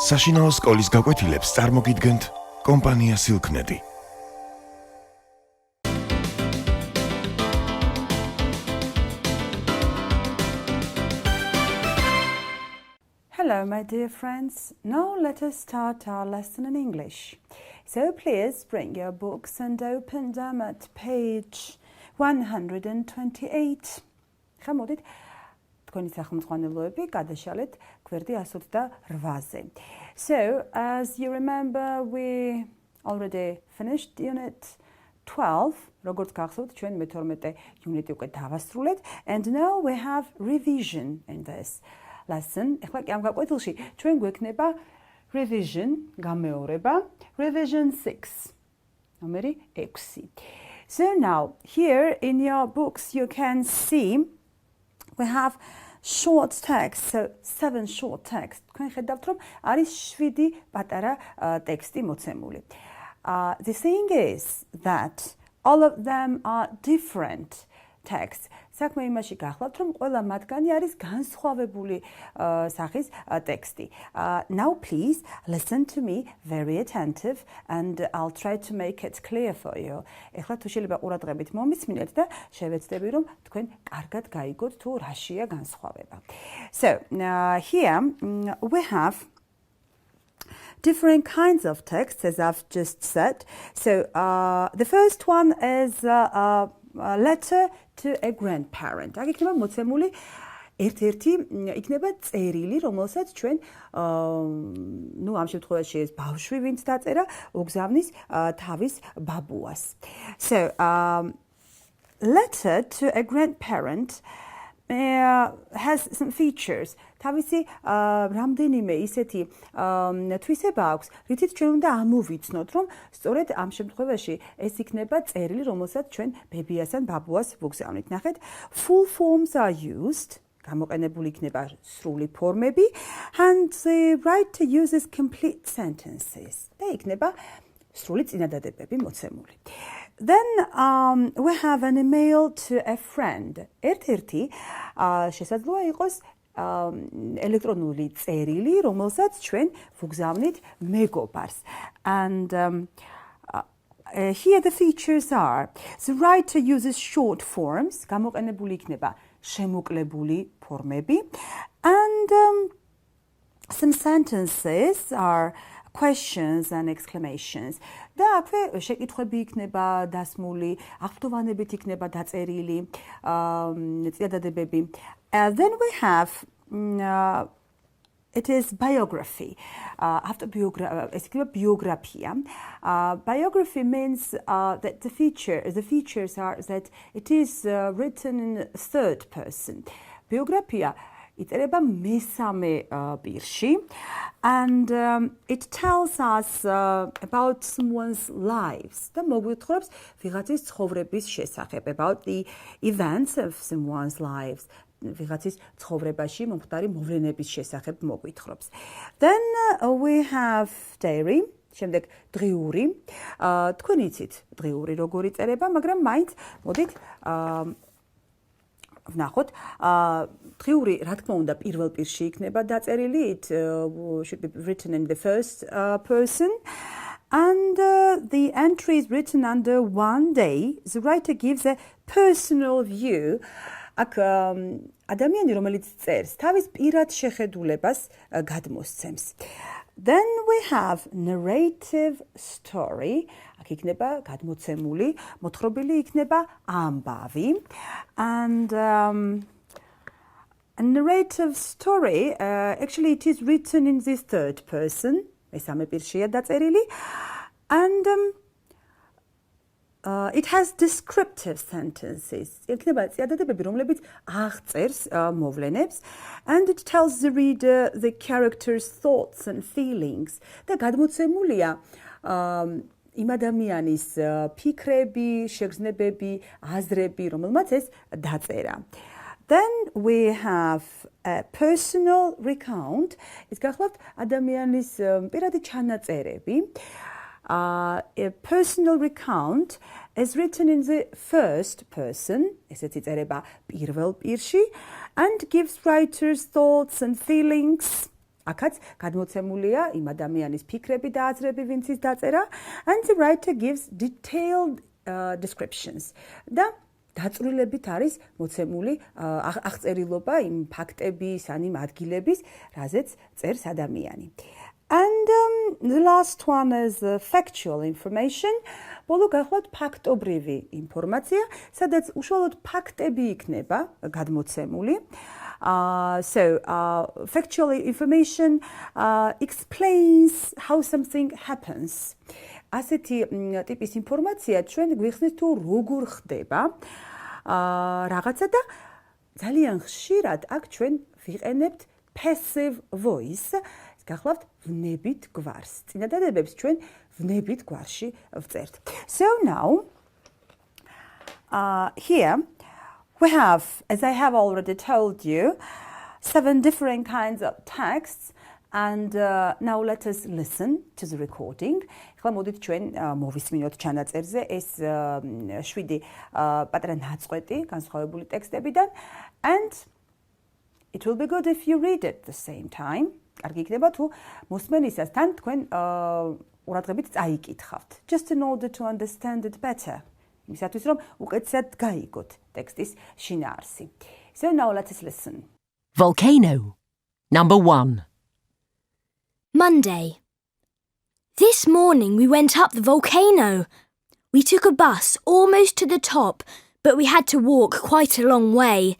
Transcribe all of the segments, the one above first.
საშინაო სკოლის გაკვეთილებს წარმოგიდგენთ კომპანია სილქნეტი. Hello, my dear friends. Now let us start our lesson in English. So please bring your books and open them at page 128. ხამოდით თქვენი სახელმძღვანელოები გადაშალეთ გვერდი 128-ზე. So, as you remember, we already finished unit 12. როგორც გახსოვთ, ჩვენ მე-12 unit უკვე დავასრულეთ, and now we have revision in this lesson. ეხლა კი ამ გაკვეთილში ჩვენ გვექნება revision, გამეორება, revision 6. ნომერი 6. So now, here in your books you can see we have short text, so 7 short text. თქვენ ხედავთ, რომ არის 7 პატარა ტექსტი მოცემული. The thing is that all of them are different texts. საქმე იმაში გახლავთ, რომ ყველა მათგანი არის განსხვავებული სახის ტექსტი. Now please listen to me very attentive and I'll try to make it clear for you. ეხლა თუ შეიძლება ყურადღებით მომისმინეთ და შევეცდები, რომ თქვენ კარგად გაიგოთ თუ რაშია განსხვავება. So, here we have different kinds of texts, as I've just said. So, the first one is a letter to a grandparent. აქ იქნება მოცემული ერთ-ერთი იქნება წერილი, რომელსაც ჩვენ ამ შემთხვევაში ეს ბავშვი ვინც დაწერა, უგზავნის თავის ბაბუას. So, letter to a grandparent has some features. თავისი რამდენიმე ისეთი თვისება აქვს, რითიც ჩვენ უნდა ამოვიცნოთ, რომ სწორედ ამ შემთხვევაში ეს იქნება წერილი, რომელსაც ჩვენ ბებიას ან ბაბუას ვუგზავნით. ნახეთ, full forms are used. გამოყენებული იქნება სრული ფორმები, and the writer uses complete sentences. და იქნება სრული წინადადებები მოცემული. Then we have an email to a friend. ერთ-ერთი შესაძლოა იყოს ელექტრონული წერილი, რომელსაც ჩვენ ვუგზავნით მეგობარს. And here the features are, the writer uses short forms, გამოყენებული იქნება შემოკლებული ფორმები, and some sentences are questions and exclamations. და აქვე შეკითხვები იქნება დასმული, აღფრთოვანებით იქნება დაწერილი წინადადებები. Then we have it is biography. ეს იქნება ბიოგრაფია. Biography means that the features are that it is written in third person. Biografia იწერება მესამე პირში, and it tells us about someone's lives. და მოგვითხრობს ვიღაცის ცხოვრების შესახებ, about the events of someone's lives. ვიღაცის ცხოვრებაში მომხდარი მოვლენების შესახებ მოგვითხრობს. Then we have diary. შემდეგ დღიური. თქვენ იცით დღიური როგორ იწერება, მაგრამ მაინც მოდით ვნახოთ. დღიური, რა თქმა უნდა, პირველ პირში იქნება დაწერილი. It should be written in the first person. And the entry is written under one day. The writer gives a personal view. აქ ადამიანი, რომელიც წერს, თავის პირად შეხედულებას გადმოსცემს. Then we have narrative story. აქ იქნება გადმოცემული, მოთხრობილი იქნება ამბავი. And a narrative story, actually it is written in this third person. მესამე პირშია დაწერილი. And it has descriptive sentences. იქნება წინადადებები, რომლებიც აღწერს მოვლენებს, and it tells the reader the character's thoughts and feelings. და გადმოცემულია იმ ადამიანის ფიქრები, შეგრძნებები, აზრები, რომელმაც ეს დაწერა. Then we have a personal recount. ის გახლავთ ადამიანის პირადი ჩანაწერები. A personal recount is written in the first person, ესეც იწერება პირველ პირში, and gives writer's thoughts and feelings აქაც გადმოცემულია იმ ადამიანის ფიქრები და აზრები, ვინც ის დაწერა, and the writer gives detailed descriptions. და დაწვრილებით არის მოცემული აღწერილობა იმ ფაქტების, ან იმ ადგილების, რაზეც წერს ადამიანი. And the last one is factual information. ბოლო გახლავთ ფაქტობრივი ინფორმაცია, სადაც უშუალოდ ფაქტები იქნება გადმოცემული. So, factual information explains how something happens. ასეთი ტიპის ინფორმაცია ჩვენ გვიხსნის თუ როგორ ხდება რაღაცა და ძალიან ხშირად აქ ჩვენ ვიყენებთ passive voice. გახლავთ ვნებით გვარს. წინადადებებს ჩვენ ვნებით გვარში ვწერთ. So now, here we have, as I have already told you, 7 different kinds of texts. And now let us listen to the recording. ახლა მოდით ჩვენ მოვისმინოთ ჩანაწერზე ეს 7 პატარა ნაწყვეტი განსხვავებული ტექსტებიდან. And it will be good if you read it at the same time. კარგი იქნება თუ მოსმენისასთან თქვენ ყურადღებით წაიკითხავთ. Just in order to understand it better. იმისათვის რომ უკეთესად გაიგოთ ტექსტის შინაარსი. So now let us listen. Volcano. Number 1. Monday. This morning we went up the volcano. We took a bus almost to the top, but we had to walk quite a long way.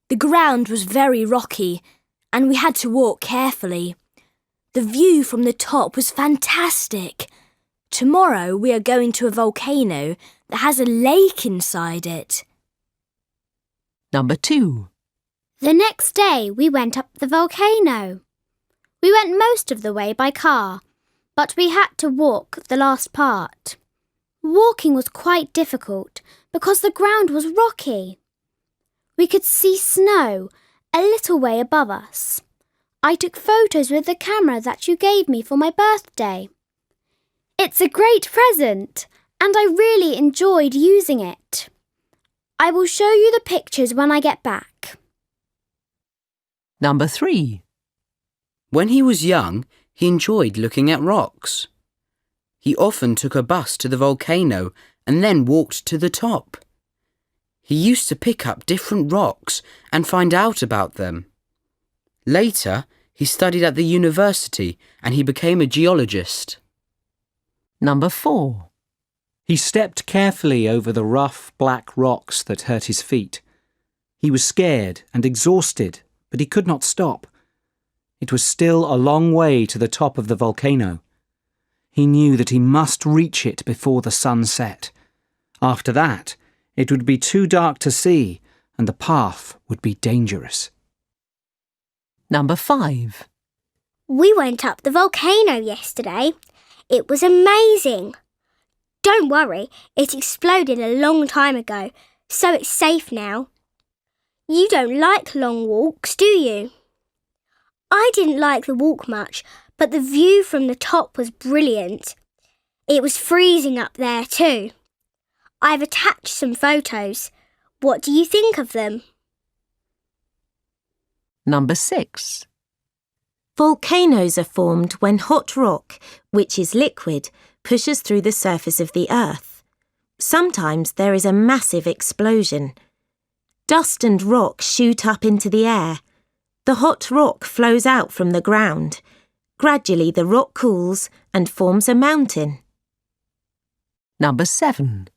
The ground was very rocky, and we had to walk carefully. The view from the top was fantastic. Tomorrow we are going to a volcano that has a lake inside it. Number 2. The next day we went up the volcano. We went most of the way by car, but we had to walk the last part. Walking was quite difficult because the ground was rocky. We could see snow a little way above us. I took photos with the camera that you gave me for my birthday. It's a great present, and I really enjoyed using it. I will show you the pictures when I get back. Number 3. When he was young, he enjoyed looking at rocks. He often took a bus to the volcano and then walked to the top. He used to pick up different rocks and find out about them. Later, he studied at the university and he became a geologist. Number 4. He stepped carefully over the rough, black rocks that hurt his feet. He was scared and exhausted, but he could not stop. It was still a long way to the top of the volcano. He knew that he must reach it before the sun set. After that, it would be too dark to see, and the path would be dangerous. Number 5. We went up the volcano yesterday. It was amazing. Don't worry, it exploded a long time ago, so it's safe now. You don't like long walks, do you? I didn't like the walk much, but the view from the top was brilliant. It was freezing up there too. I've attached some photos. What do you think of them? Number 6. Volcanoes are formed when hot rock, which is liquid, pushes through the surface of the earth. Sometimes there is a massive explosion. Dust and rock shoot up into the air. The hot rock flows out from the ground. Gradually the rock cools and forms a mountain. Number 7.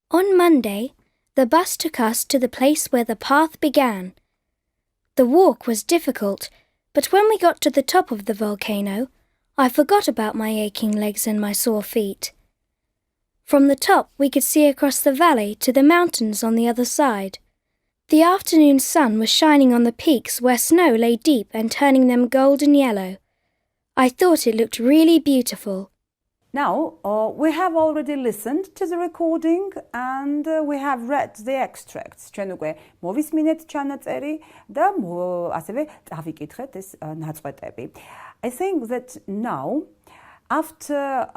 On Monday, the bus took us to the place where the path began. The walk was difficult, but when we got to the top of the volcano, I forgot about my aching legs and my sore feet. From the top, we could see across the valley to the mountains on the other side. The afternoon sun was shining on the peaks where snow lay deep and turning them golden yellow. I thought it looked really beautiful. Now, we have already listened to the recording and we have read the extracts. ჩვენ უკვე მოვისმინეთ ჩანაწერი და ასევე წავიკითხეთ ეს ნაწყვეტები. I think that now, after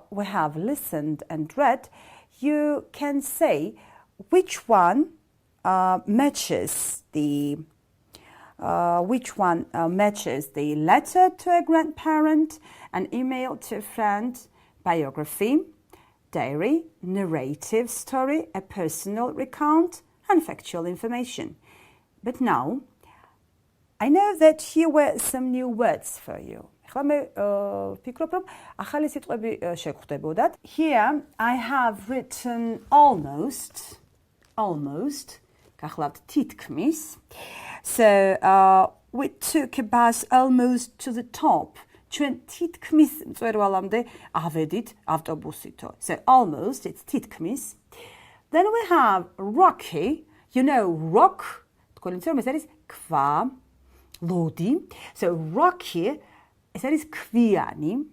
we have listened and read, you can say which one matches the which one matches the letter to a grandparent, an email to a friend, biography, diary, narrative story, a personal recount, and factual information. But now, I know that here were some new words for you. Here I have written almost. So we took a bus almost to the top. ჩვენ თითქმის მწვერვალამდე ავედით ავტობუსითო. So almost, it's თითქმის. Then we have rocky. You know, rock. თქვენ იცით რომ ეს არის ქვა, ლოდი. So rocky, ეს არის ქვიანი.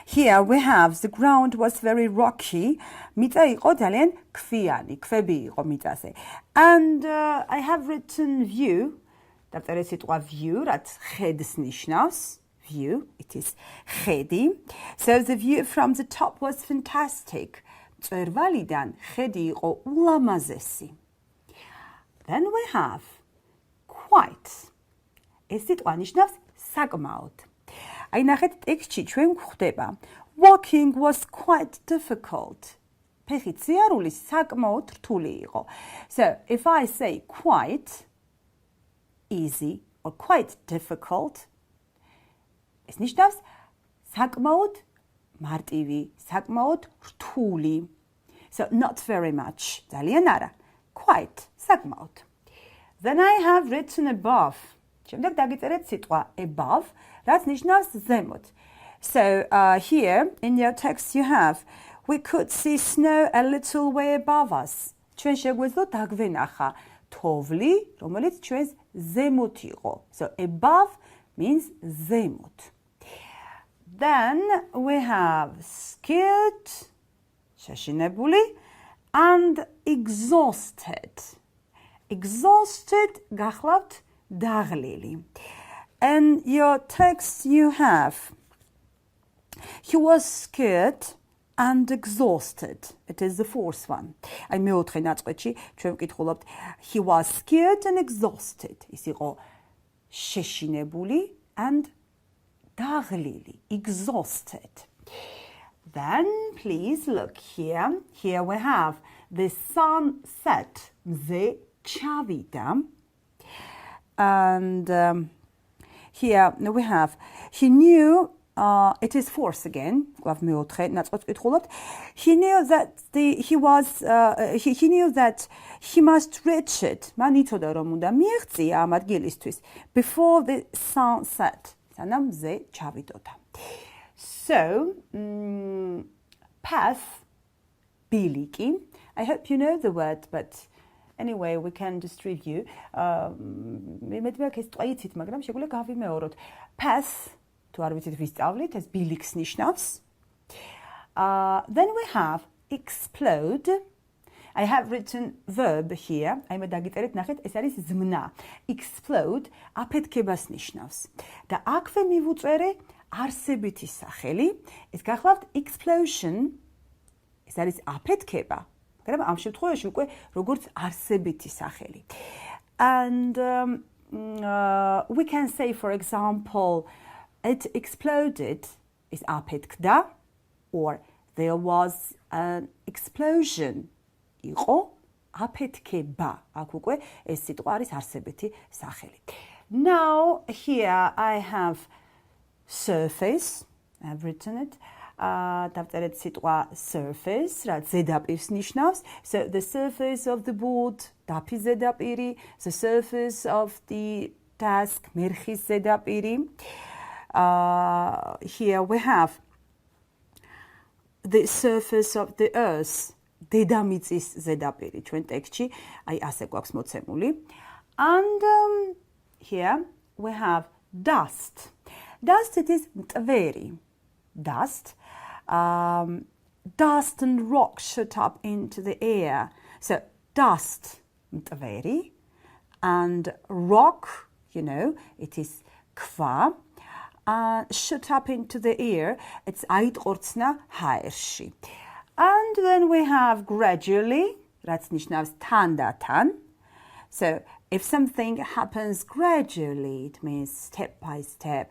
Here we have the ground was very rocky. მიწა იყო ძალიან ქვიანი, ქვები იყო მიწაზე. And I have written view. დავწერე სიტყვა view, რაც ხედს ნიშნავს. View, it is ხედი. So the view from the top was fantastic. მწვერვალიდან ხედი იყო ულამაზესი. Then we have quite. ეს სიტყვა ნიშნავს საკმაოდ. აი ნახეთ ტექსტში ჩვენ გვხვდება. Walking was quite difficult. ფეხით სიარული საკმაოდ რთული იყო. So if I say quite easy or quite difficult, ეს ნიშნავს საკმაოდ მარტივი, საკმაოდ რთული. So not very much. ძალიან არა. Quite, საკმაოდ. Then I have written above. შემდეგ დაგიწერეთ სიტყვა above, რაც ნიშნავს ზემოთ. So here in your text you have, we could see snow a little way above us. ჩვენ შეგვეძლო დაგვენახა თოვლი, რომელიც ჩვენს ზემოთ იყო. So above means ზემოთ. Then we have scared, შეშინებული, and exhausted. Exhausted, გახლავთ დაღლილი. And your text you have, he was scared and exhausted. It is the fourth one. აი მეოთხე ნაწყვეტში ჩვენ ვკითხულობთ, he was scared and exhausted. ის იყო შეშინებული and დაღლილი, exhausted. Then please look here. Here we have the sunset. მზე ჩავიდა. And here we have, he knew, it is fourth again. He knew that he knew that he must reach it. Before the sunset. So, path, biliki. I hope you know the word, but anyway, we can just review. Path, თუ არ ვიცით ვისწავლით, ეს ბილიქს ნიშნავს. Then we have explode. I have written verb here. აი მე დაგიწერეთ, ნახეთ, ეს არის ზმნა. Explode აფეთქებას ნიშნავს. და აქვე მივუწერე არსებითი სახელი. ეს გახლავთ explosion. ეს არის აფეთქება. მაგრამ ამ შემთხვევაში უკვე როგორც არსებითი სახელი. And we can say, for example, it exploded is აფეთქდა, or there was an explosion. იყო აფეთქება. აქ უკვე ეს სიტყვა არის არსებითი სახელი. Now here I have surface. I have written it. დავწერეთ სიტყვა surface, რაც ზედაპირს ნიშნავს. So the surface of the board, დაფის ზედაპირი, the surface of the desk, მერხის ზედაპირი. Here we have the surface of the earth. დედამიწის ზედაპირი ჩვენ ტექსტში აი ასე გვაქვს მოცემული. And here we have dust. Dust, it is მტვერი. Dust. Dust and rocks shot up into the air. So dust, მტვერი, and rock, you know, it is ქვა. Shot up into the air, it's აიტყორცნა ჰაერში. And then we have gradually, რაც ნიშნავს თანდათან. So If something happens gradually, it means step by step.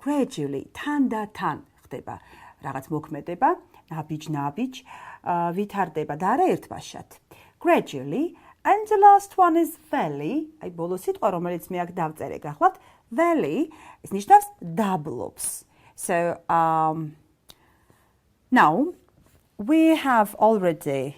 Gradually, თანდათან ხდება რაღაც მოქმედება, ნაბიჯ-ნაბიჯ, ვითარდება და არა ერთბაშად. Gradually, and the last one is valley. აი ბოლო სიტყვა, რომელიც მე აქ დავწერე, გახლავთ, valley is ნიშნავს დაბლობს. So, now we have already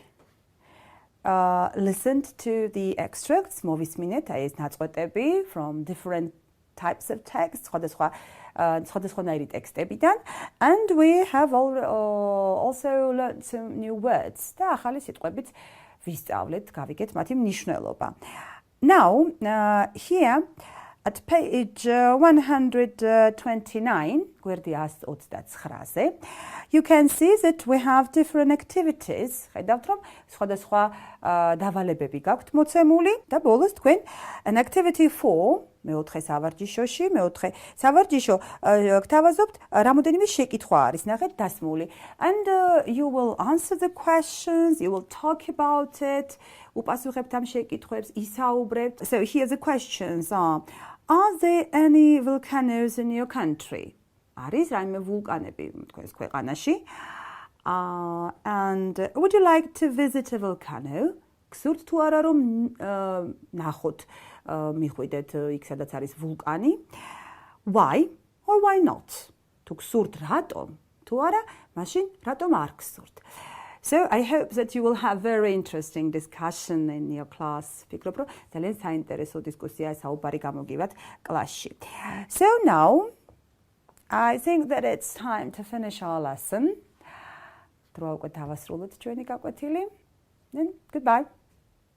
listened to the extracts, მოვისმინეთ, აი ეს ნაწყვეტები from different types of text, სხვადასხვანაირი ტექსტებიდან, and we have also learned some new words. და ახალი სიტყვებიც ვისწავლეთ, გავიგეთ მათი მნიშვნელობა. Now, here at page 129, გვერდი 129-ზე, you can see that we have different activities. ხედავთ, რომ სხვადასხვა დავალებები გაქვთ მოცემული და ბოლოს თქვენ an activity 4 მეოთხე სავარჯიშოში, მეოთხე სავარჯიშო გთავაზობთ რამოდენიმე შეკითხვა არის, ნახეთ დასმული. And you will answer the questions, you will talk about it. უპასუხებთ ამ შეკითხვებს, ისაუბრებთ. So here the questions are there any volcanoes in your country? არის რაიმე ვულკანები თქვენს ქვეყანაში? And would you like to visit a volcano? გსურთ თუ არა რომ ნახოთ მიხვიდეთ იქ სადაც არის ვულკანი? Why or why not? თუ გსურთ რატომ? თუ არა, მაშინ რატომ არ გსურთ? So I hope that you will have very interesting discussion in your class. ფიქრობ, რომ ძალიან საინტერესო დისკუსია საუბარი გამოგივათ კლასში. So now I think that it's time to finish our lesson. დროა უკვე დავასრულოთ ჩვენი გაკვეთილი. And goodbye.